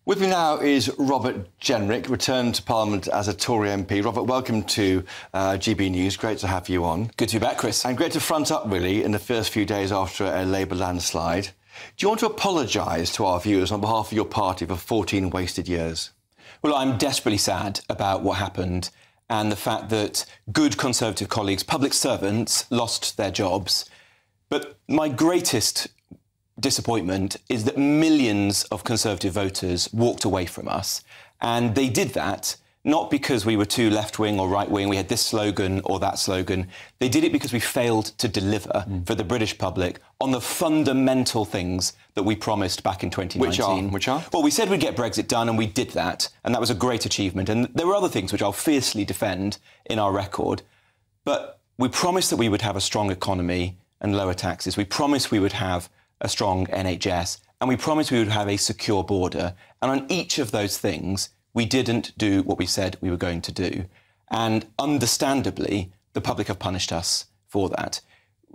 With me now is Robert Jenrick, returned to Parliament as a Tory MP. Robert, welcome to GBNews. Great to have you on. Good to be back, Chris. And great to front up, really, in the first few days after a Labour landslide. Do you want to apologise to our viewers on behalf of your party for 14 wasted years? Well, I'm desperately sad about what happened and the fact that good Conservative colleagues, public servants, lost their jobs. But my greatest disappointment is that millions of Conservative voters walked away from us. And they did that not because we were too left-wing or right-wing, we had this slogan or that slogan. They did it because we failed to deliver for the British public on the fundamental things that we promised back in 2019. Which are? Well, we said we'd get Brexit done, and we did that, and that was a great achievement. And there were other things which I'll fiercely defend in our record. But we promised that we would have a strong economy and lower taxes. We promised we would have a strong NHS, and we promised we would have a secure border. And on each of those things, we didn't do what we said we were going to do. And understandably, the public have punished us for that.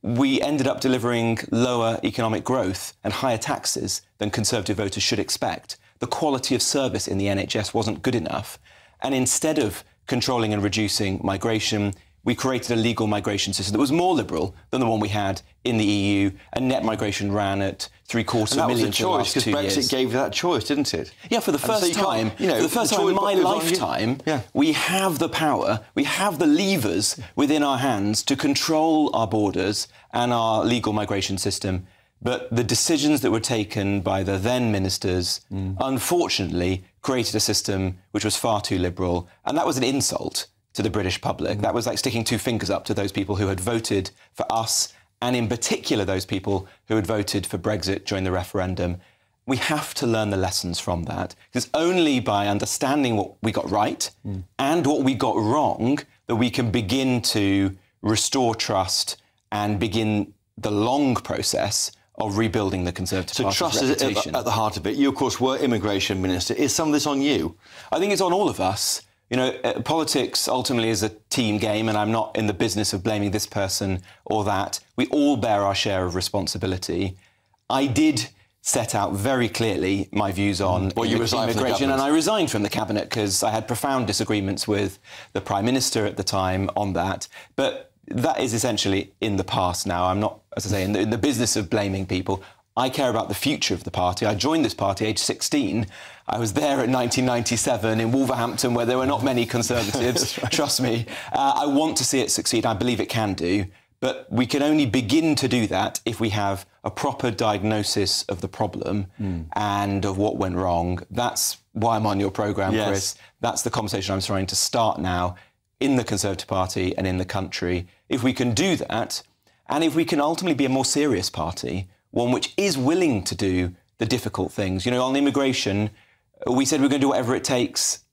We ended up delivering lower economic growth and higher taxes than Conservative voters should expect. The quality of service in the NHS wasn't good enough. And instead of controlling and reducing migration, we created a legal migration system that was more liberal than the one we had in the EU, and net migration ran at 750,000 for the last 2 years. Because Brexit gave you that choice, didn't it? Yeah, for the first time, for the first time in my lifetime, we have the power, we have the levers within our hands to control our borders and our legal migration system. But the decisions that were taken by the then ministers, unfortunately, created a system which was far too liberal, and that was an insult to the British public. That was like sticking two fingers up to those people who had voted for us, and in particular those people who had voted for Brexit during the referendum. We have to learn the lessons from that. It's only by understanding what we got right and what we got wrong that we can begin to restore trust and begin the long process of rebuilding the Conservative Party's reputation. So trust is at the heart of it. You, of course, were Immigration Minister. Is some of this on you? I think it's on all of us. You know, politics ultimately is a team game, and I'm not in the business of blaming this person or that. We all bear our share of responsibility. I did set out very clearly my views on immigration, and I resigned from the Cabinet because I had profound disagreements with the Prime Minister at the time on that. But that is essentially in the past now. I'm not, as I say, in the business of blaming people. I care about the future of the party. I joined this party aged 16. I was there in 1997 in Wolverhampton, where there were not many Conservatives, trust me. I want to see it succeed. I believe it can do. But we can only begin to do that if we have a proper diagnosis of the problem and of what went wrong. That's why I'm on your programme, Chris. That's the conversation I'm trying to start now in the Conservative Party and in the country. If we can do that, and if we can ultimately be a more serious party, one which is willing to do the difficult things. You know, on immigration, we said we're going to do whatever it takes.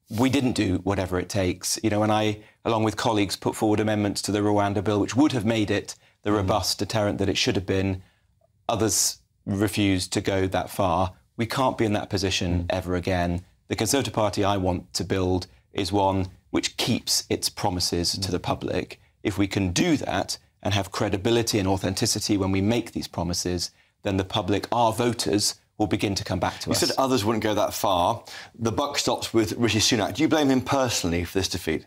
We didn't do whatever it takes. You know, and I, along with colleagues, put forward amendments to the Rwanda bill, which would have made it the robust deterrent that it should have been. Others refused to go that far. We can't be in that position ever again. The Conservative Party I want to build is one which keeps its promises to the public. If we can do that and have credibility and authenticity when we make these promises, then the public, our voters, will begin to come back to us. You said others wouldn't go that far. The buck stops with Rishi Sunak. Do you blame him personally for this defeat?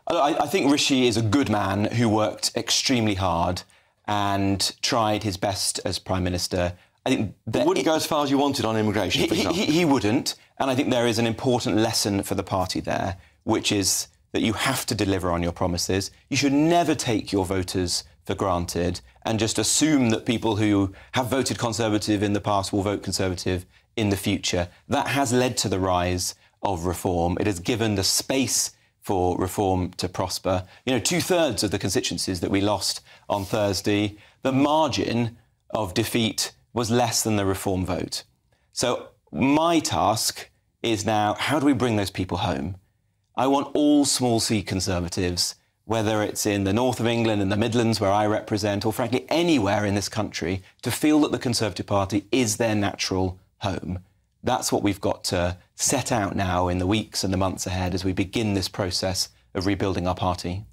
I think Rishi is a good man who worked extremely hard and tried his best as Prime Minister. I think that wouldn't go as far as you wanted on immigration, for example. He wouldn't, and I think there is an important lesson for the party there, which is that you have to deliver on your promises. You should never take your voters for granted and just assume that people who have voted Conservative in the past will vote Conservative in the future. That has led to the rise of reform. It has given the space for reform to prosper. You know, 2/3 of the constituencies that we lost on Thursday, the margin of defeat was less than the reform vote. So my task is now, how do we bring those people home? I want all small C Conservatives, whether it's in the north of England, in the Midlands, where I represent, or frankly anywhere in this country, to feel that the Conservative Party is their natural home. That's what we've got to set out now in the weeks and the months ahead as we begin this process of rebuilding our party.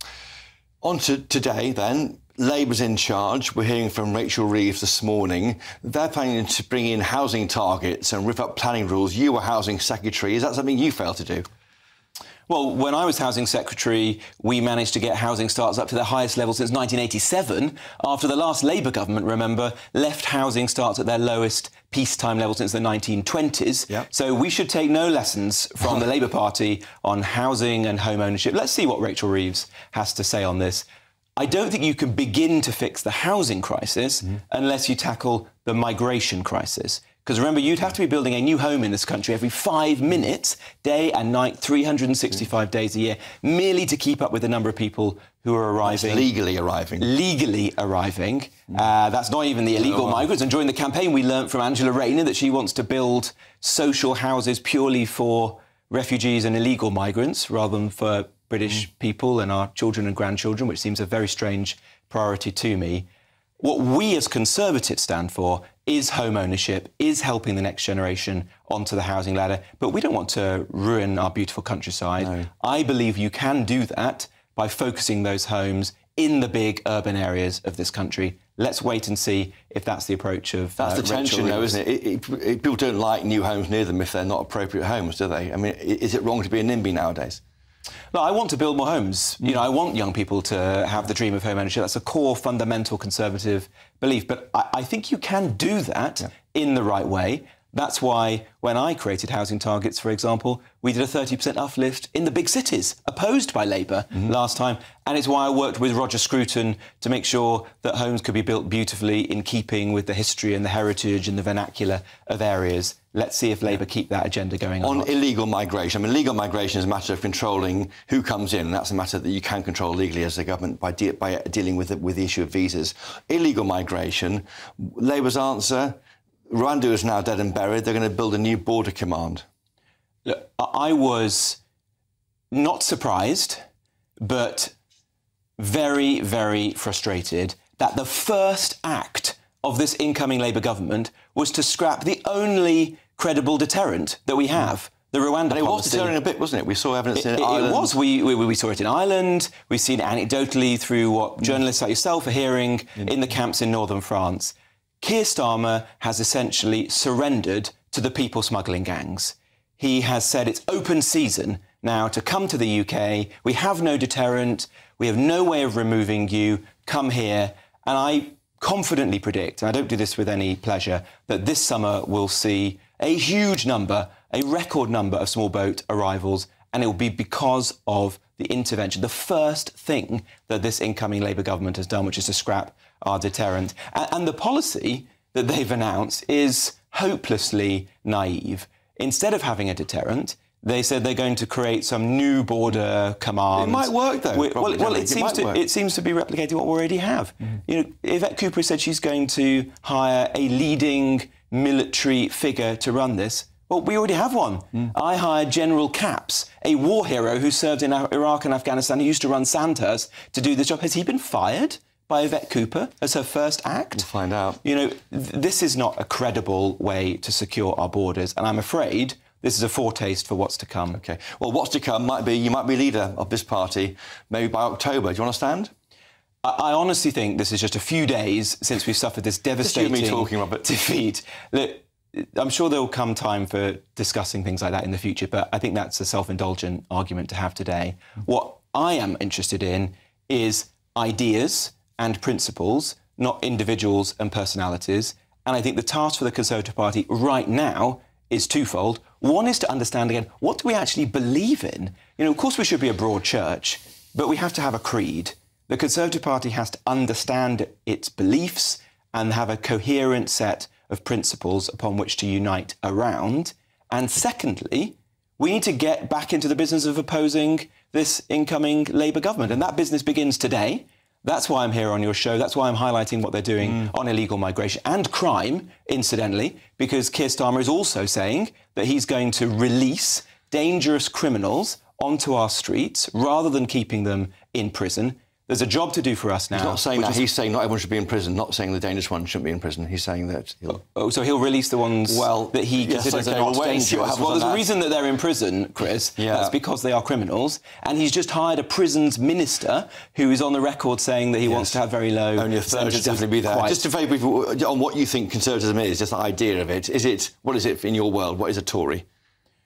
On to today, then. Labour's in charge. We're hearing from Rachel Reeves this morning. They're planning to bring in housing targets and rip up planning rules. You were Housing Secretary. Is that something you failed to do? Well, when I was Housing Secretary, we managed to get housing starts up to their highest level since 1987, after the last Labour government, remember, left housing starts at their lowest peacetime level since the 1920s. Yep. So we should take no lessons from the Labour Party on housing and home ownership. Let's see what Rachel Reeves has to say on this. I don't think you can begin to fix the housing crisis unless you tackle the migration crisis. Because remember, you'd have to be building a new home in this country every 5 minutes, day and night, 365 days a year, merely to keep up with the number of people who are arriving. That's legally arriving. Legally arriving. That's not even the illegal migrants. And during the campaign, we learnt from Angela Rayner that she wants to build social houses purely for refugees and illegal migrants, rather than for British people and our children and grandchildren, which seems a very strange priority to me. What we as Conservatives stand for is home ownership, is helping the next generation onto the housing ladder. But we don't want to ruin our beautiful countryside. No. I believe you can do that by focusing those homes in the big urban areas of this country. Let's wait and see if that's the approach of That's the tension, though, isn't it? People don't like new homes near them if they're not appropriate homes, do they? I mean, is it wrong to be a NIMBY nowadays? No, I want to build more homes. You know, I want young people to have the dream of home ownership. That's a core, fundamental Conservative belief. But I think you can do that in the right way. That's why when I created housing targets, for example, we did a 30% uplift in the big cities, opposed by Labour last time. And it's why I worked with Roger Scruton to make sure that homes could be built beautifully in keeping with the history and the heritage and the vernacular of areas. Let's see if Labour keep that agenda going on. On illegal migration, I mean, legal migration is a matter of controlling who comes in. That's a matter that you can control legally as a government by dealing with the issue of visas. Illegal migration, Labour's answer: Rwanda is now dead and buried. They're going to build a new border command. Look, I was not surprised, but very, very frustrated that the first act of this incoming Labour government was to scrap the only credible deterrent that we have, the Rwanda policy. It was deterring a bit, wasn't it? We saw evidence in Ireland. It was. We saw it in Ireland. We've seen it anecdotally through what journalists like yourself are hearing in the camps in northern France. Keir Starmer has essentially surrendered to the people smuggling gangs. He has said it's open season now to come to the UK. We have no deterrent. We have no way of removing you. Come here. And I confidently predict, and I don't do this with any pleasure, that this summer we'll see a huge number, a record number of small boat arrivals, and it will be because of the intervention, the first thing that this incoming Labour government has done, which is to scrap our deterrent. And the policy that they've announced is hopelessly naive. Instead of having a deterrent, they said they're going to create some new border command. It might work, though. It seems to be replicating what we already have. You know, Yvette Cooper said she's going to hire a leading military figure to run this. Well, we already have one. I hired General Capps, a war hero who served in Iraq and Afghanistan. He used to run Sandhurst to do this job. Has he been fired by Yvette Cooper as her first act? We'll find out. You know, this is not a credible way to secure our borders, and I'm afraid this is a foretaste for what's to come. OK. Well, what's to come might be you might be leader of this party maybe by October. Do you want to stand? I honestly think this is just a few days since we've suffered this devastating defeat. Look, I'm sure there will come time for discussing things like that in the future, but I think that's a self-indulgent argument to have today. What I am interested in is ideas and principles, not individuals and personalities. And I think the task for the Conservative Party right now is twofold. One is to understand, again, what do we actually believe in? You know, of course we should be a broad church, but we have to have a creed. The Conservative Party has to understand its beliefs and have a coherent set of principles upon which to unite around. And secondly, we need to get back into the business of opposing this incoming Labour government. And that business begins today. That's why I'm here on your show. That's why I'm highlighting what they're doing on illegal migration and crime, incidentally, because Keir Starmer is also saying that he's going to release dangerous criminals onto our streets rather than keeping them in prison. There's a job to do for us now. He's not saying that. He's saying not everyone should be in prison, not saying the dangerous ones shouldn't be in prison. He's saying that he'll... Oh, so he'll release the ones that he considers are not dangerous. Well, there's a reason that they're in prison, Chris. That's because they are criminals. And he's just hired a prisons minister who is on the record saying that he wants to have very low... Only a third should definitely be there. Just to very briefly, on what you think conservatism is, just the idea of it. What is it in your world? What is a Tory?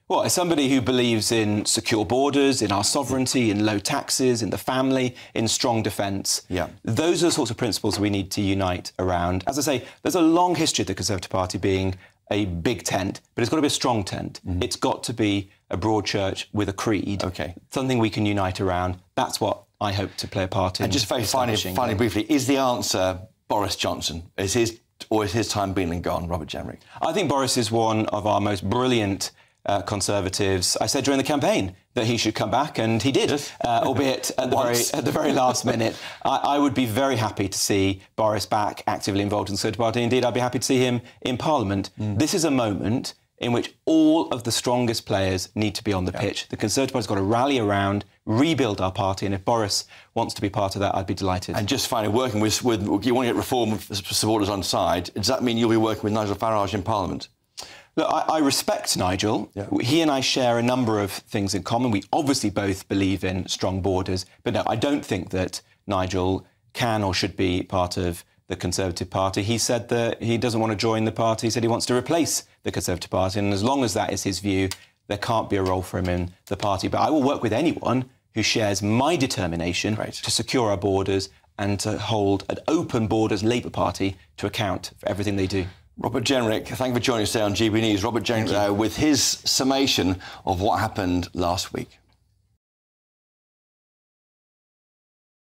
Well, as somebody who believes in secure borders, in our sovereignty, in low taxes, in the family, in strong defence, those are the sorts of principles we need to unite around. As I say, there's a long history of the Conservative Party being a big tent, but it's got to be a strong tent. It's got to be a broad church with a creed, something we can unite around. That's what I hope to play a part in. And just very finally, briefly, is the answer Boris Johnson? Is his time been and gone, Robert Jenrick? I think Boris is one of our most brilliant Conservatives. I said during the campaign that he should come back, and he did, albeit at the very last minute. I would be very happy to see Boris back actively involved in the Conservative Party. Indeed, I'd be happy to see him in Parliament. This is a moment in which all of the strongest players need to be on the pitch. The Conservative Party's got to rally around, rebuild our party, and if Boris wants to be part of that, I'd be delighted. And just finally, working with you want to get Reform supporters on side, does that mean you'll be working with Nigel Farage in Parliament? Look, I respect Nigel. He and I share a number of things in common. We obviously both believe in strong borders, but no, I don't think that Nigel can or should be part of the Conservative Party. He said that he doesn't want to join the party. He said he wants to replace the Conservative Party, and as long as that is his view, there can't be a role for him in the party. But I will work with anyone who shares my determination to secure our borders and to hold an open borders Labour Party to account for everything they do. Robert Jenrick, thank you for joining us today on GB News. Robert Jenrick with his summation of what happened last week.